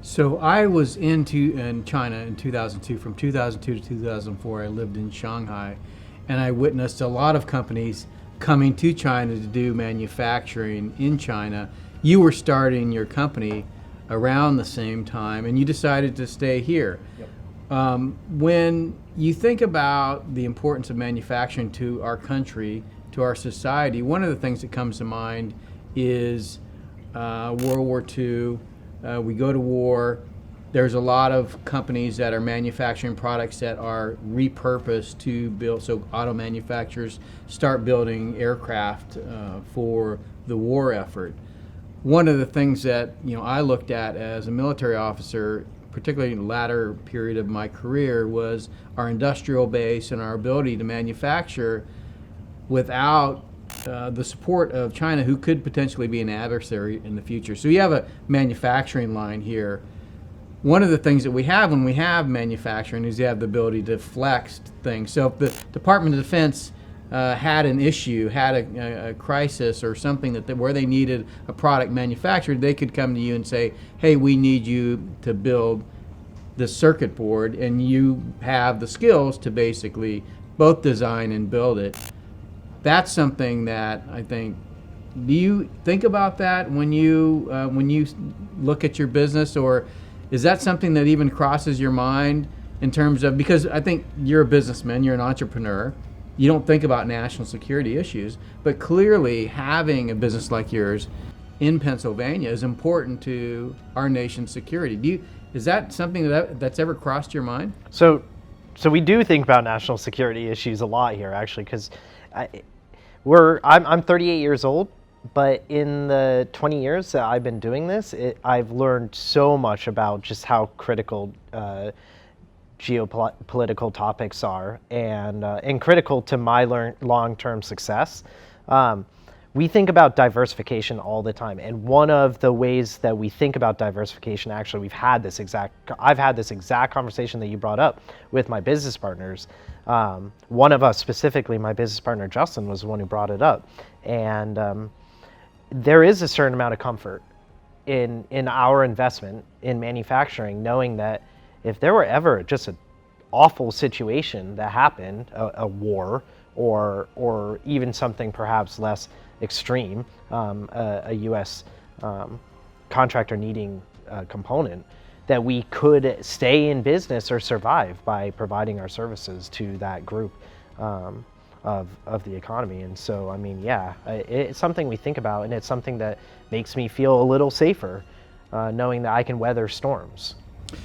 So I was in China in 2002. From 2002 to 2004, I lived in Shanghai, and I witnessed a lot of companies coming to China to do manufacturing in China. You were starting your company around the same time, and you decided to stay here. Yep. When you think about the importance of manufacturing to our country, to our society, one of the things that comes to mind is World War II. We go to war. There's a lot of companies that are manufacturing products that are repurposed to build. So auto manufacturers start building aircraft for the war effort. One of the things that I looked at as a military officer, particularly in the latter period of my career, was our industrial base and our ability to manufacture without the support of China, who could potentially be an adversary in the future. So you have a manufacturing line here. One of the things that we have when we have manufacturing is you have the ability to flex things. So if the Department of Defense had an issue, had a crisis or something where they needed a product manufactured, they could come to you and say, hey, we need you to build the circuit board, and you have the skills to basically both design and build it. That's something that I think. Do you think about that when you look at your business, or is that something that even crosses your mind in terms of, because I think you're a businessman, you're an entrepreneur, you don't think about national security issues, but clearly having a business like yours in Pennsylvania is important to our nation's security. Is that something that's ever crossed your mind? So we do think about national security issues a lot here, actually, because I'm 38 years old, but in the 20 years that I've been doing this, I've learned so much about just how critical geopolitical topics are, and critical to my long-term success. We think about diversification all the time, and one of the ways that we think about diversification, actually, I've had this exact conversation that you brought up with my business partners. One of us specifically, my business partner Justin, was the one who brought it up, and there is a certain amount of comfort in our investment in manufacturing, knowing that if there were ever just an awful situation that happened, a war, or even something perhaps less extreme, a U.S. Contractor needing a component, that we could stay in business or survive by providing our services to that group of the economy. And so, I mean, yeah, it's something we think about, and it's something that makes me feel a little safer, knowing that I can weather storms.